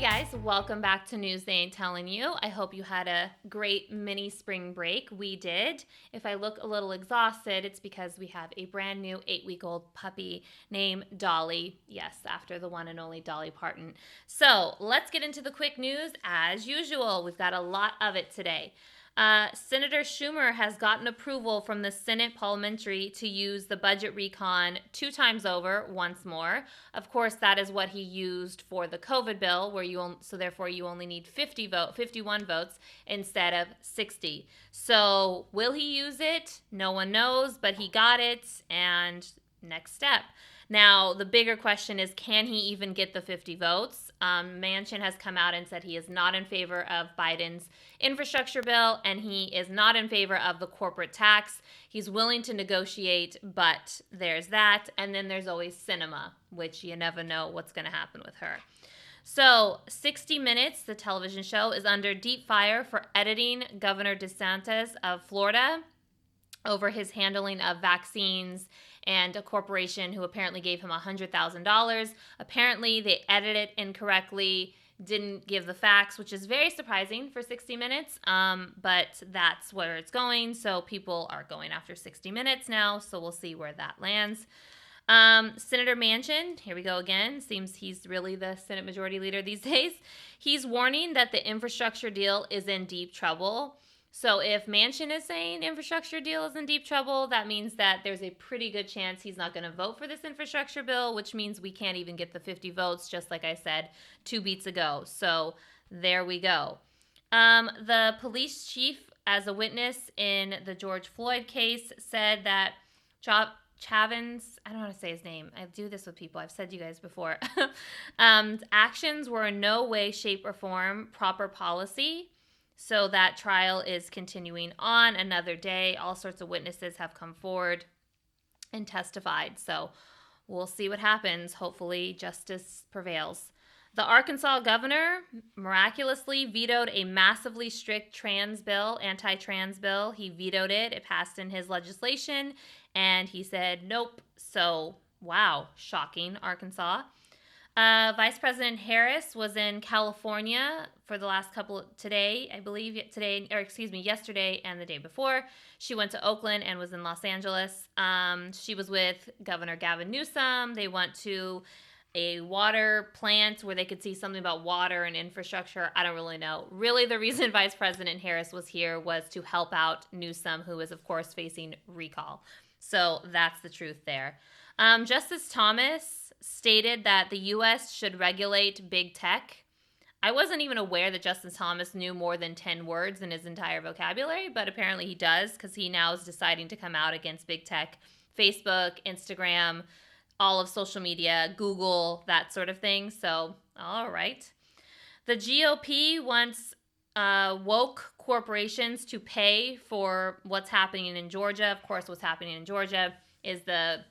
guys, welcome back to News They Ain't Telling You. I hope you had a great mini spring break. We did. If I look a little exhausted, it's because we have a brand new 8-week-old puppy named Dolly. Yes, after the one and only Dolly Parton. So let's get into the quick news as usual. We've got a lot of it today. Senator Schumer has gotten approval from the Senate parliamentary to use the budget recon 2 times over, once more. Of course, that is what he used for the COVID bill, where so therefore you only need 51 votes instead of 60. So will he use it? No one knows, but he got it, and next step. Now, the bigger question is, can he even get the 50 votes? Manchin has come out and said he is not in favor of Biden's infrastructure bill, and he is not in favor of the corporate tax. He's willing to negotiate, but there's that. And then there's always Sinema, which you never know what's going to happen with her. So 60 Minutes, the television show, is under deep fire for editing Governor DeSantis of Florida over his handling of vaccines and a corporation who apparently gave him $100,000. Apparently, they edited it incorrectly, didn't give the facts, which is very surprising for 60 Minutes, but that's where it's going. So people are going after 60 Minutes now, so we'll see where that lands. Senator Manchin, here we go again. Seems he's really the Senate Majority Leader these days. He's warning that the infrastructure deal is in deep trouble. So if Manchin is saying infrastructure deal is in deep trouble, that means that there's a pretty good chance he's not going to vote for this infrastructure bill, which means we can't even get the 50 votes, just like I said 2 beats ago. So there we go. The police chief, as a witness in the George Floyd case, said that Chavins, I don't know how to say his name. I do this with people. I've said to you guys before. Actions were in no way, shape, or form proper policy. So that trial is continuing on another day. All sorts of witnesses have come forward and testified. So we'll see what happens. Hopefully justice prevails. The Arkansas governor miraculously vetoed a massively strict anti-trans bill. He vetoed it. It passed in his legislation, and he said nope. So, wow, shocking, Arkansas. Vice President Harris was in California for the last yesterday and the day before. She went to Oakland and was in Los Angeles. She was with Governor Gavin Newsom. They went to a water plant where they could see something about water and infrastructure. I don't really know. Really, the reason Vice President Harris was here was to help out Newsom, who is, of course, facing recall. So that's the truth there. Justice Thomas stated that the U.S. should regulate big tech. I wasn't even aware that Justice Thomas knew more than 10 words in his entire vocabulary, but apparently he does, because he now is deciding to come out against big tech, Facebook, Instagram, all of social media, Google, that sort of thing. So, all right. The GOP wants woke corporations to pay for what's happening in Georgia. Of course, what's happening in Georgia is the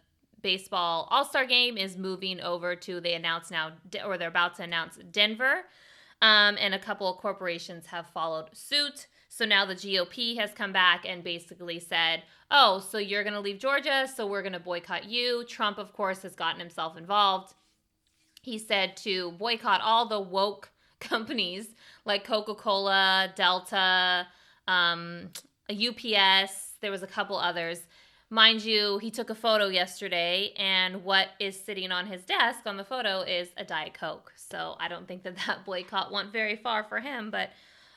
baseball all-star game is moving over to, they're about to announce Denver, and a couple of corporations have followed suit. So now the GOP has come back and basically said, oh, so you're going to leave Georgia, so we're going to boycott you. Trump, of course, has gotten himself involved. He said to boycott all the woke companies like Coca-Cola, Delta, UPS, there was a couple others. Mind you, he took a photo yesterday, and what is sitting on his desk on the photo is a Diet Coke. So I don't think that boycott went very far for him, but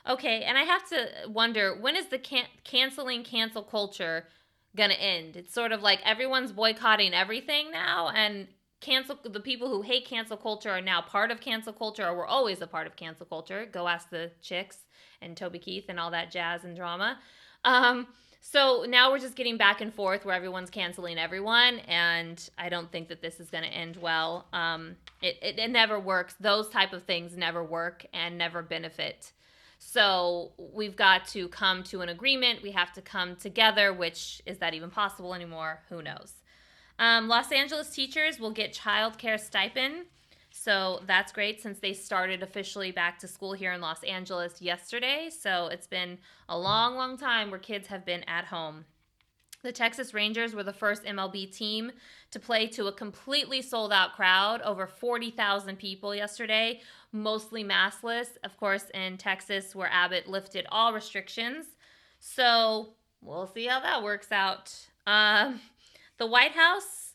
okay. And I have to wonder, when is the cancel culture going to end? It's sort of like everyone's boycotting everything now, and the people who hate cancel culture are now part of cancel culture, or were always a part of cancel culture. Go ask the chicks and Toby Keith and all that jazz and drama. So now we're just getting back and forth where everyone's canceling everyone, and I don't think that this is going to end well. It never works. Those type of things never work and never benefit. So we've got to come to an agreement. We have to come together, which, is that even possible anymore? Who knows? Los Angeles teachers will get child care stipend. So that's great, since they started officially back to school here in Los Angeles yesterday. So it's been a long, long time where kids have been at home. The Texas Rangers were the first MLB team to play to a completely sold out crowd, over 40,000 people yesterday, mostly maskless, of course, in Texas, where Abbott lifted all restrictions. So we'll see how that works out. The White House.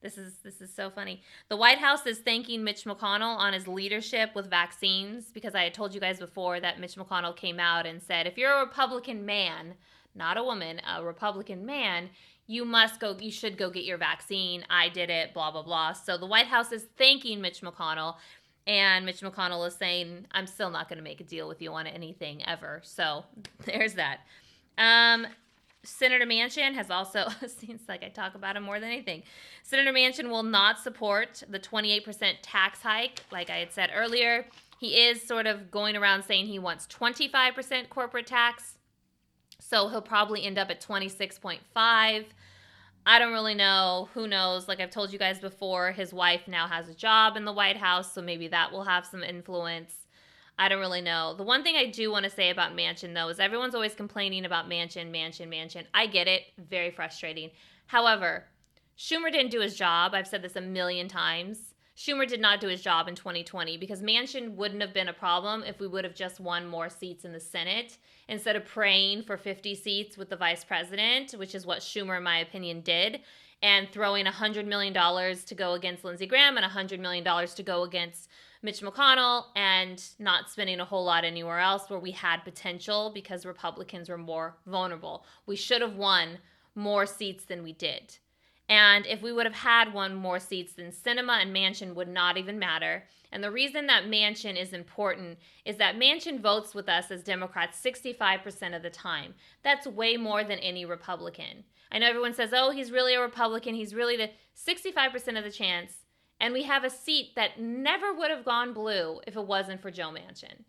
This is so funny. The White House is thanking Mitch McConnell on his leadership with vaccines, because I had told you guys before that Mitch McConnell came out and said, if you're a Republican man, not a woman, a Republican man, you should go get your vaccine. I did it, blah, blah, blah. So the White House is thanking Mitch McConnell, and Mitch McConnell is saying, I'm still not going to make a deal with you on anything ever. So there's that. Senator Manchin has also, seems like I talk about him more than anything. Senator Manchin will not support the 28% tax hike, like I had said earlier. He is sort of going around saying he wants 25% corporate tax. So he'll probably end up at 26.5. I don't really know. Who knows? Like I've told you guys before, his wife now has a job in the White House, so maybe that will have some influence. I don't really know. The one thing I do want to say about Manchin, though, is everyone's always complaining about Manchin. I get it. Very frustrating. However, Schumer didn't do his job. I've said this a million times. Schumer did not do his job in 2020 because Manchin wouldn't have been a problem if we would have just won more seats in the Senate instead of praying for 50 seats with the vice president, which is what Schumer, in my opinion, did, and throwing $100 million to go against Lindsey Graham and $100 million to go against Mitch McConnell, and not spending a whole lot anywhere else where we had potential because Republicans were more vulnerable. We should have won more seats than we did. And if we would have had won more seats, then Sinema and Manchin would not even matter. And the reason that Manchin is important is that Manchin votes with us as Democrats 65% of the time. That's way more than any Republican. I know everyone says, oh, he's really a Republican. He's really the 65% of the chance. And we have a seat that never would have gone blue if it wasn't for Joe Manchin.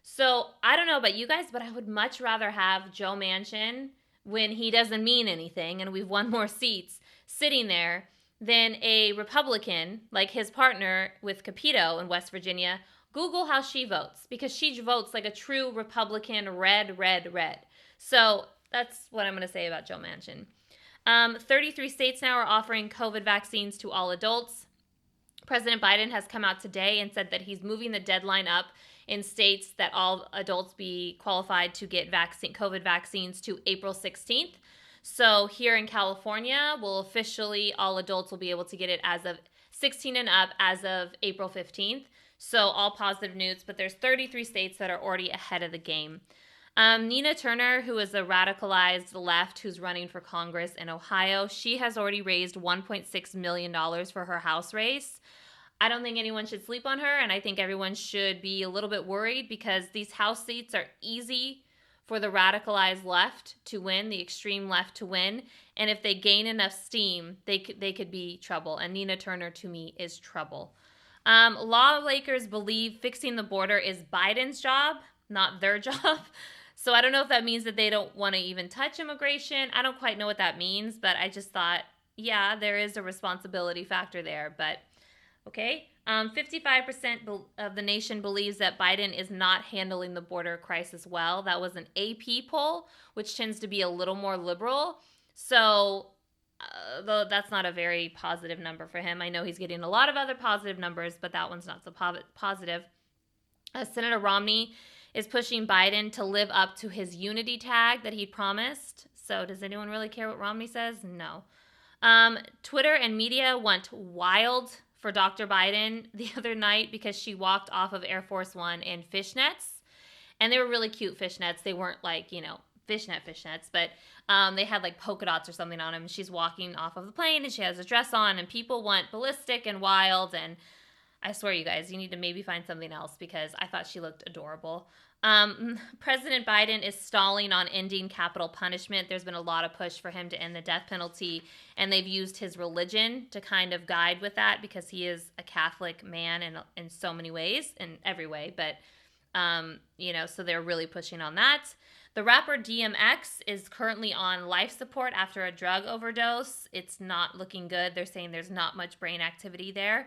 So I don't know about you guys, but I would much rather have Joe Manchin, when he doesn't mean anything and we've won more seats, sitting there than a Republican like his partner with Capito in West Virginia. Google how she votes, because she votes like a true Republican, red. So that's what I'm going to say about Joe Manchin. 33 states now are offering COVID vaccines to all adults. President Biden has come out today and said that he's moving the deadline up in states that all adults be qualified to get COVID vaccines to April 16th. So here in California, all adults will be able to get it as of 16 and up as of April 15th. So all positive news, but there's 33 states that are already ahead of the game. Nina Turner, who is a radicalized left who's running for Congress in Ohio, she has already raised $1.6 million for her House race. I don't think anyone should sleep on her, and I think everyone should be a little bit worried because these House seats are easy for the radicalized left to win, the extreme left to win, and if they gain enough steam, they could be trouble, and Nina Turner, to me, is trouble. Lawmakers believe fixing the border is Biden's job, not their job. So I don't know if that means that they don't want to even touch immigration. I don't quite know what that means, but I just thought, yeah, there is a responsibility factor there, but okay. 55% of the nation believes that Biden is not handling the border crisis well. That was an AP poll, which tends to be a little more liberal. So though that's not a very positive number for him. I know he's getting a lot of other positive numbers, but that one's not so positive. Senator Romney is pushing Biden to live up to his unity tag that he promised. So does anyone really care what Romney says? No. Twitter and media went wild for Dr. Biden the other night because she walked off of Air Force One in fishnets. And they were really cute fishnets. They weren't like, fishnets, but they had like polka dots or something on them. She's walking off of the plane and she has a dress on and people went ballistic and wild. And I swear, you guys, you need to maybe find something else because I thought she looked adorable. President Biden is stalling on ending capital punishment. There's been a lot of push for him to end the death penalty, and they've used his religion to kind of guide with that because he is a Catholic man in so many ways, in every way. But, so they're really pushing on that. The rapper DMX is currently on life support after a drug overdose. It's not looking good. They're saying there's not much brain activity there.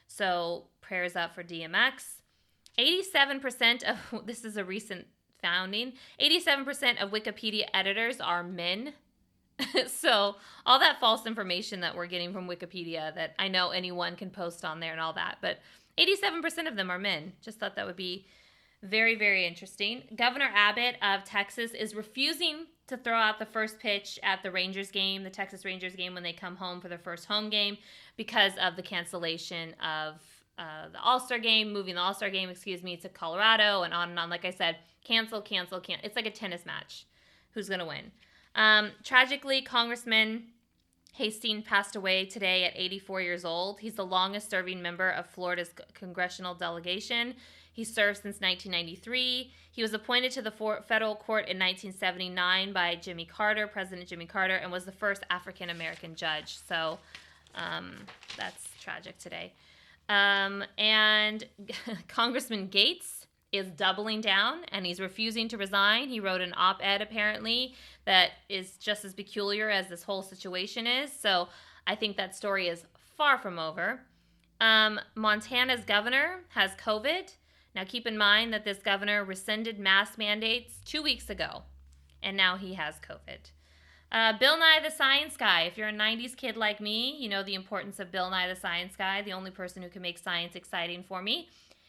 So prayers up for DMX. 87% of, this is a recent founding, 87% of Wikipedia editors are men. So all that false information that we're getting from Wikipedia that I know anyone can post on there and all that, but 87% of them are men. Just thought that would be very, very interesting. Governor Abbott of Texas is refusing to throw out the first pitch at the Rangers game, the Texas Rangers game, when they come home for their first home game because of the cancellation of the All-Star game, moving the All-Star game, to Colorado, and on and on. Like I said, cancel. It's like a tennis match. Who's going to win? Tragically, Congressman Hasting passed away today at 84 years old. He's the longest-serving member of Florida's congressional delegation. He served since 1993. He was appointed to the federal court in 1979 by President Jimmy Carter, and was the first African-American judge. So that's tragic today. And Congressman Gates is doubling down, and he's refusing to resign. He wrote an op-ed, apparently, that is just as peculiar as this whole situation is. So I think that story is far from over. Montana's governor has COVID. Now, keep in mind that this governor rescinded mask mandates 2 weeks ago, and now he has COVID. Bill Nye the Science Guy. If you're a 90s kid like me, you know the importance of Bill Nye the Science Guy, the only person who can make science exciting for me.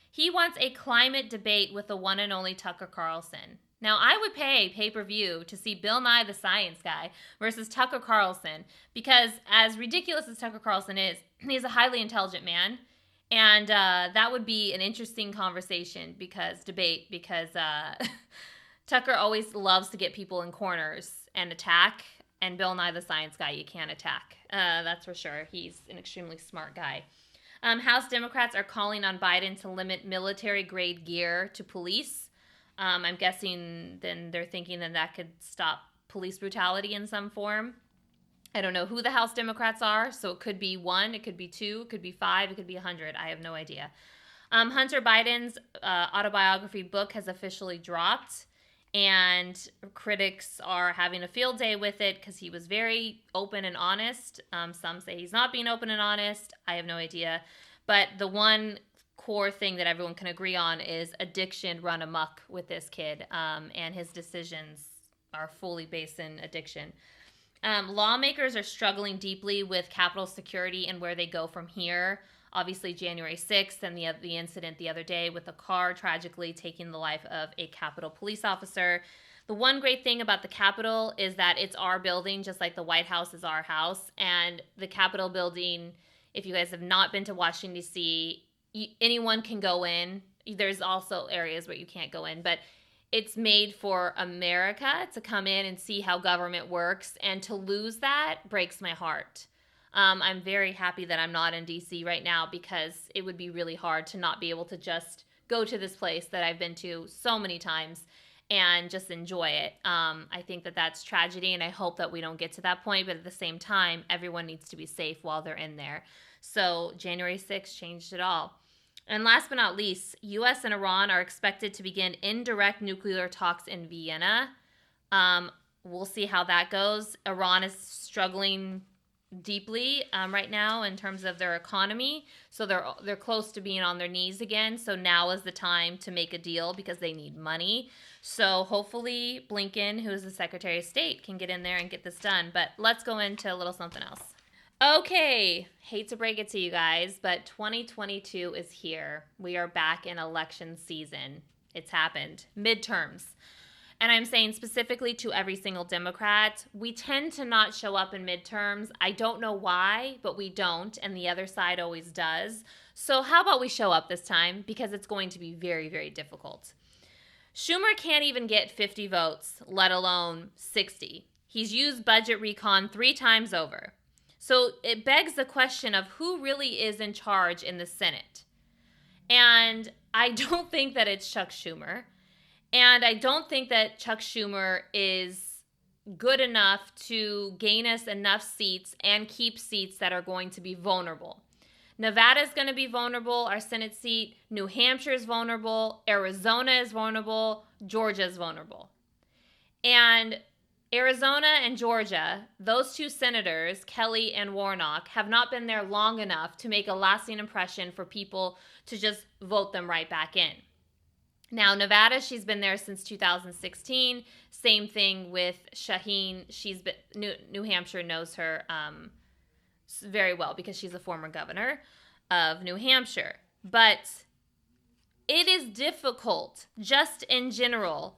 He wants a climate debate with the one and only Tucker Carlson. Now, I would pay pay-per-view to see Bill Nye the Science Guy versus Tucker Carlson, because as ridiculous as Tucker Carlson is, he's a highly intelligent man. And that would be an interesting conversation because Tucker always loves to get people in corners and attack. And Bill Nye the Science Guy, you can't attack. That's for sure. He's an extremely smart guy. House Democrats are calling on Biden to limit military-grade gear to police. I'm guessing then they're thinking that could stop police brutality in some form. I don't know who the House Democrats are, so it could be 1, it could be 2, it could be 5, it could be 100. I have no idea. Hunter Biden's autobiography book has officially dropped, and critics are having a field day with it because he was very open and honest. Some say he's not being open and honest. I have no idea. But the one core thing that everyone can agree on is addiction run amok with this kid, and his decisions are fully based in addiction. Lawmakers are struggling deeply with Capitol security and where they go from here. Obviously, January 6th and the incident the other day with a car tragically taking the life of a Capitol police officer. The one great thing about the Capitol is that it's our building, just like the White House is our house. And the Capitol building, if you guys have not been to Washington, D.C., anyone can go in. There's also areas where you can't go in, but it's made for America to come in and see how government works, and to lose that breaks my heart. I'm very happy that I'm not in D.C. right now, because it would be really hard to not be able to just go to this place that I've been to so many times and just enjoy it. I think that that's tragedy, and I hope that we don't get to that point, but at the same time, everyone needs to be safe while they're in there. So January 6th changed it all. And last but not least, U.S. and Iran are expected to begin indirect nuclear talks in Vienna. We'll see how that goes. Iran is struggling deeply right now in terms of their economy, so they're close to being on their knees again. So now is the time to make a deal because they need money. So hopefully Blinken, who is the Secretary of State, can get in there and get this done. But let's go into a little something else. Okay, hate to break it to you guys, but 2022 is here. We are back in election season. It's happened. Midterms. And I'm saying specifically to every single Democrat, we tend to not show up in midterms. I don't know why, but we don't, and the other side always does. So how about we show up this time, because it's going to be very, very difficult. Schumer can't even get 50 votes, let alone 60. He's used budget recon 3 times over. So it begs the question of who really is in charge in the Senate. And I don't think that it's Chuck Schumer. And I don't think that Chuck Schumer is good enough to gain us enough seats and keep seats that are going to be vulnerable. Nevada's going to be vulnerable, our Senate seat. New Hampshire is vulnerable. Arizona is vulnerable. Georgia is vulnerable. And Arizona and Georgia, those 2 senators, Kelly and Warnock, have not been there long enough to make a lasting impression for people to just vote them right back in. Now, Nevada, she's been there since 2016. Same thing with Shaheen. New Hampshire knows her very well because she's a former governor of New Hampshire. But it is difficult, just in general,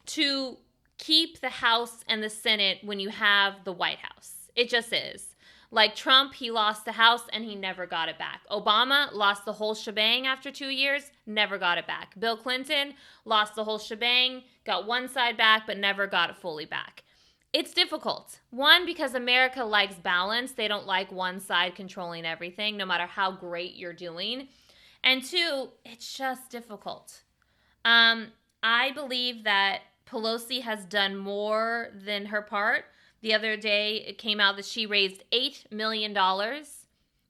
to keep the House and the Senate when you have the White House. It just is. Like Trump, he lost the House and he never got it back. Obama lost the whole shebang after 2 years, never got it back. Bill Clinton lost the whole shebang, got one side back, but never got it fully back. It's difficult. One, because America likes balance. They don't like one side controlling everything, no matter how great you're doing. And two, it's just difficult. I believe that Pelosi has done more than her part. The other day, it came out that she raised $8 million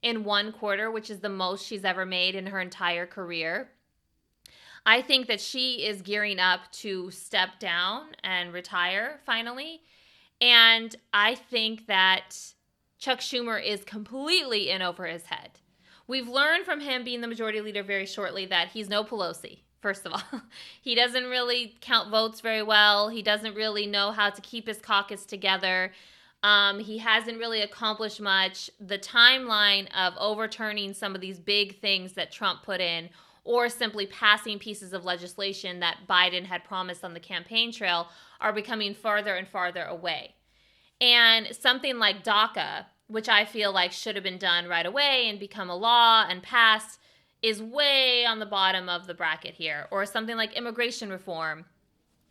in one quarter, which is the most she's ever made in her entire career. I think that she is gearing up to step down and retire finally. And I think that Chuck Schumer is completely in over his head. We've learned from him being the majority leader very shortly that he's no Pelosi. First of all, he doesn't really count votes very well. He doesn't really know how to keep his caucus together. He hasn't really accomplished much. The timeline of overturning some of these big things that Trump put in, or simply passing pieces of legislation that Biden had promised on the campaign trail, are becoming farther and farther away. And something like DACA, which I feel like should have been done right away and become a law and passed, is way on the bottom of the bracket here. Or something like immigration reform,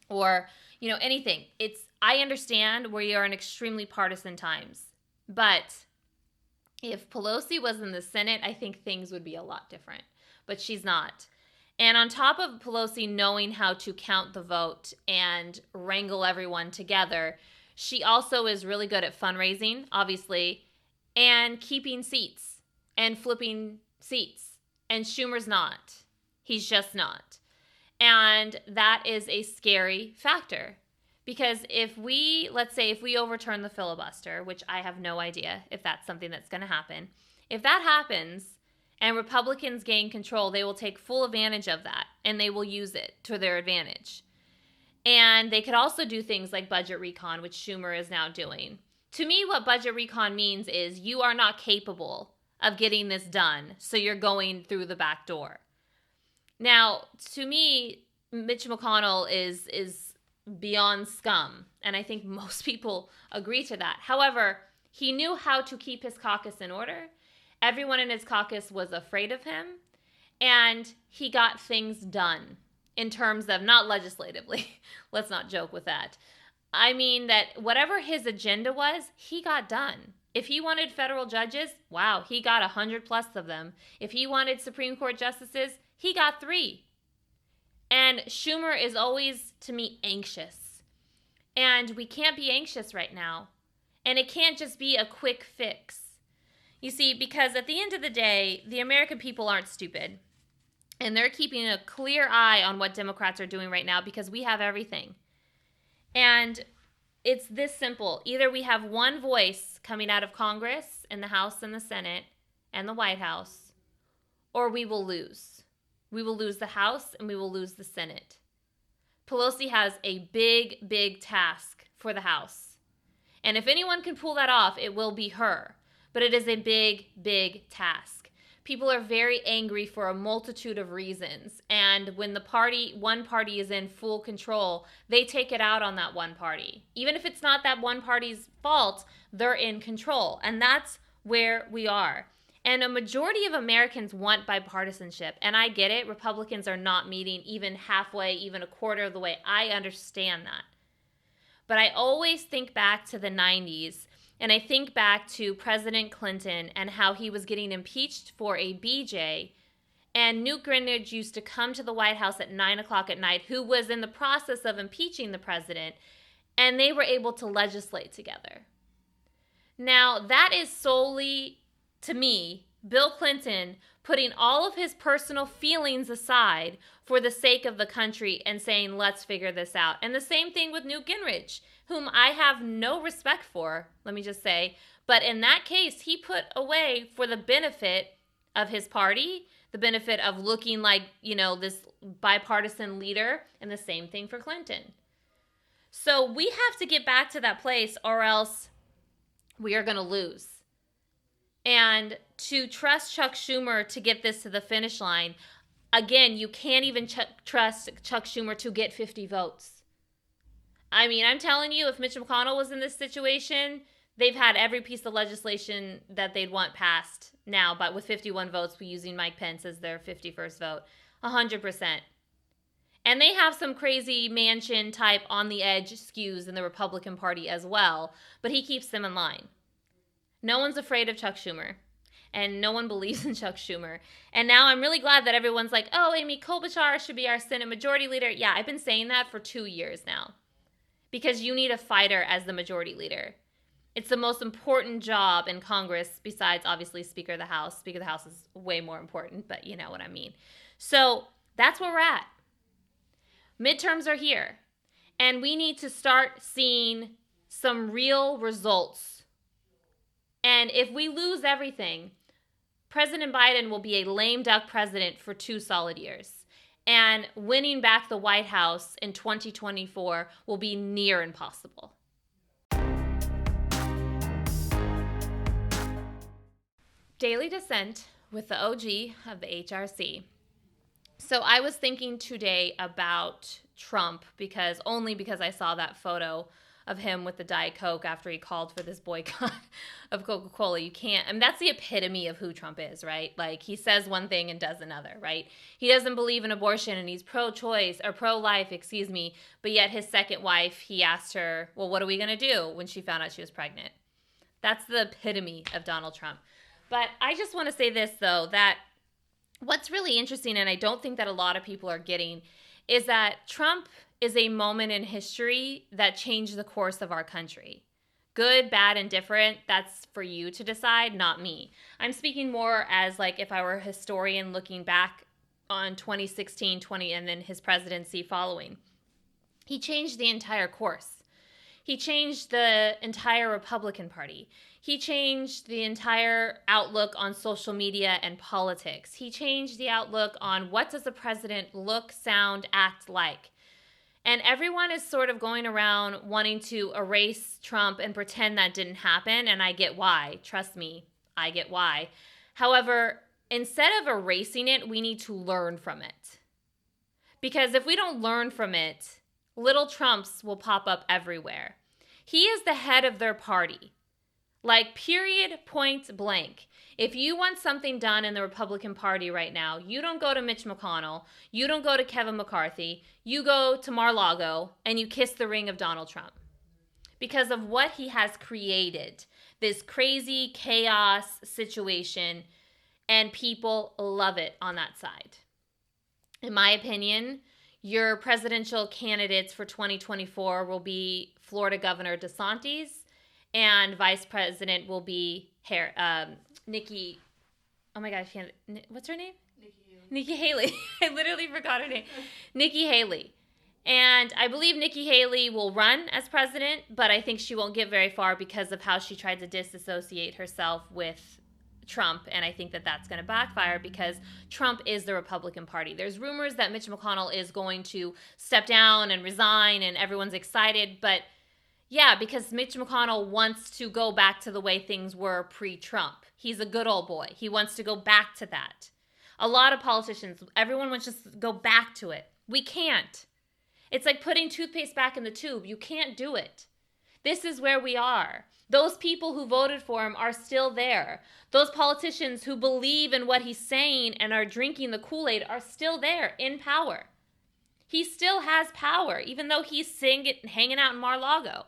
or anything. I understand we are in extremely partisan times, but if Pelosi was in the Senate, I think things would be a lot different. But she's not. And on top of Pelosi knowing how to count the vote and wrangle everyone together, she also is really good at fundraising, obviously, and keeping seats and flipping seats. And Schumer's not. He's just not. And that is a scary factor. Because let's say if we overturn the filibuster, which I have no idea if that's something that's going to happen, if that happens and Republicans gain control, they will take full advantage of that and they will use it to their advantage. And they could also do things like budget recon, which Schumer is now doing. To me, what budget recon means is you are not capable of getting this done, so you're going through the back door. Now, to me, Mitch McConnell is beyond scum, and I think most people agree to that. However, he knew how to keep his caucus in order. Everyone in his caucus was afraid of him, and he got things done in terms of, not legislatively, let's not joke with that. I mean that whatever his agenda was, he got done. If he wanted federal judges, wow, he got 100 plus of them. If he wanted Supreme Court justices, he got 3. And Schumer is always, to me, anxious. And we can't be anxious right now. And it can't just be a quick fix. You see, because at the end of the day, the American people aren't stupid. And they're keeping a clear eye on what Democrats are doing right now because we have everything. And it's this simple. Either we have one voice coming out of Congress and the House and the Senate and the White House, or we will lose. We will lose the House and we will lose the Senate. Pelosi has a big, big task for the House. And if anyone can pull that off, it will be her. But it is a big, big task. People are very angry for a multitude of reasons. And when one party is in full control, they take it out on that one party. Even if it's not that one party's fault, they're in control. And that's where we are. And a majority of Americans want bipartisanship. And I get it. Republicans are not meeting even halfway, even a quarter of the way. I understand that. But I always think back to the 90s. And I think back to President Clinton and how he was getting impeached for a BJ. And Newt Gingrich used to come to the White House at 9 o'clock at night, who was in the process of impeaching the president. And they were able to legislate together. Now, that is solely, to me, Bill Clinton putting all of his personal feelings aside for the sake of the country and saying, let's figure this out. And the same thing with Newt Gingrich, whom I have no respect for, let me just say. But in that case, he put away for the benefit of his party, the benefit of looking like, this bipartisan leader, and the same thing for Clinton. So we have to get back to that place, or else we are going to lose. And to trust Chuck Schumer to get this to the finish line, again, you can't even trust Chuck Schumer to get 50 votes. I mean, I'm telling you, if Mitch McConnell was in this situation, they've had every piece of legislation that they'd want passed now, but with 51 votes, we're using Mike Pence as their 51st vote. 100%. And they have some crazy mansion type on the edge skews in the Republican Party as well, but he keeps them in line. No one's afraid of Chuck Schumer, and no one believes in Chuck Schumer. And now I'm really glad that everyone's like, oh, Amy Klobuchar should be our Senate Majority Leader. Yeah, I've been saying that for 2 years now, because you need a fighter as the Majority Leader. It's the most important job in Congress besides, obviously, Speaker of the House. Speaker of the House is way more important, but you know what I mean. So that's where we're at. Midterms are here, and we need to start seeing some real results. And if we lose everything, President Biden will be a lame duck president for 2 solid years. And winning back the White House in 2024 will be near impossible. Daily Dissent with the OG of the HRC. So I was thinking today about Trump because I saw that photo of him with the Diet Coke after he called for this boycott of Coca-Cola. You can't, I mean, that's the epitome of who Trump is, right? Like, he says one thing and does another, right? He doesn't believe in abortion, and he's pro-choice, or pro-life, but yet his second wife, he asked her, well, what are we going to do when she found out she was pregnant? That's the epitome of Donald Trump. But I just want to say this, though, that what's really interesting, and I don't think that a lot of people are getting, is that Trump is a moment in history that changed the course of our country. Good, bad, and different, that's for you to decide, not me. I'm speaking more as like if I were a historian looking back on 2016, and then his presidency following. He changed the entire course. He changed the entire Republican Party. He changed the entire outlook on social media and politics. He changed the outlook on what does a president look, sound, act like. And everyone is sort of going around wanting to erase Trump and pretend that didn't happen, and I get why. Trust me, I get why. However, instead of erasing it, we need to learn from it. Because if we don't learn from it, little Trumps will pop up everywhere. He is the head of their party. Like, period, point blank. If you want something done in the Republican Party right now, you don't go to Mitch McConnell, you don't go to Kevin McCarthy, you go to Mar-a-Lago and you kiss the ring of Donald Trump. Because of what he has created, this crazy chaos situation, and people love it on that side. In my opinion, your presidential candidates for 2024 will be Florida Governor DeSantis, and Vice President will be Nikki. Oh my gosh, what's her name? Nikki Haley. I literally forgot her name. Nikki Haley. And I believe Nikki Haley will run as president, but I think she won't get very far because of how she tried to disassociate herself with Trump. And I think that that's going to backfire because Trump is the Republican Party. There's rumors that Mitch McConnell is going to step down and resign, and everyone's excited, but yeah, because Mitch McConnell wants to go back to the way things were pre-Trump. He's a good old boy. He wants to go back to that. A lot of politicians, everyone wants to just go back to it. We can't. It's like putting toothpaste back in the tube. You can't do it. This is where we are. Those people who voted for him are still there. Those politicians who believe in what he's saying and are drinking the Kool-Aid are still there in power. He still has power, even though he's hanging out in Mar-a-Lago.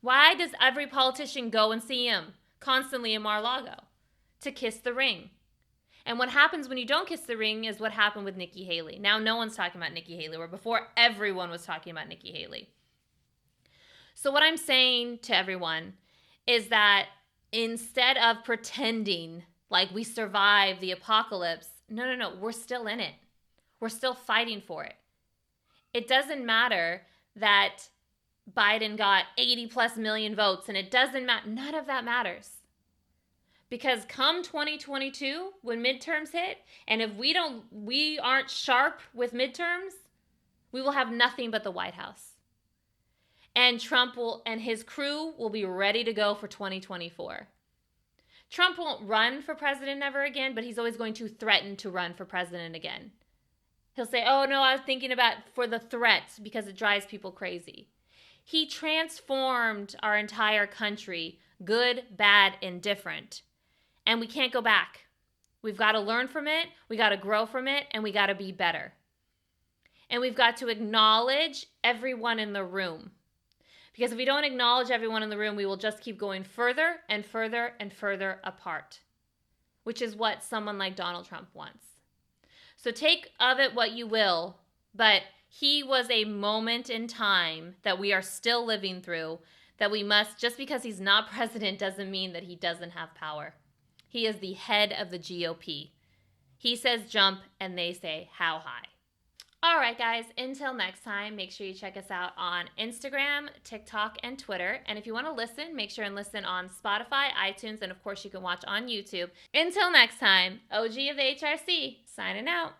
Why does every politician go and see him constantly in Mar-a-Lago? To kiss the ring. And what happens when you don't kiss the ring is what happened with Nikki Haley. Now no one's talking about Nikki Haley, where before everyone was talking about Nikki Haley. So what I'm saying to everyone is that instead of pretending like we survived the apocalypse, no, we're still in it. We're still fighting for it. It doesn't matter that Biden got 80 plus million votes, and it doesn't matter. None of that matters. Because come 2022, when midterms hit, and if we aren't sharp with midterms, we will have nothing but the White House. And Trump and his crew will be ready to go for 2024. Trump won't run for president ever again, but he's always going to threaten to run for president again. He'll say, oh no, I was thinking about for the threats because it drives people crazy. He transformed our entire country, good, bad, indifferent. And we can't go back. We've got to learn from it, we got to grow from it, and we got to be better. And we've got to acknowledge everyone in the room. Because if we don't acknowledge everyone in the room, we will just keep going further and further and further apart, which is what someone like Donald Trump wants. So take of it what you will, but he was a moment in time that we are still living through, that we must, just because he's not president doesn't mean that he doesn't have power. He is the head of the GOP. He says jump and they say how high. All right, guys, until next time, make sure you check us out on Instagram, TikTok, and Twitter. And if you want to listen, make sure and listen on Spotify, iTunes, and of course you can watch on YouTube. Until next time, OG of the HRC, signing out.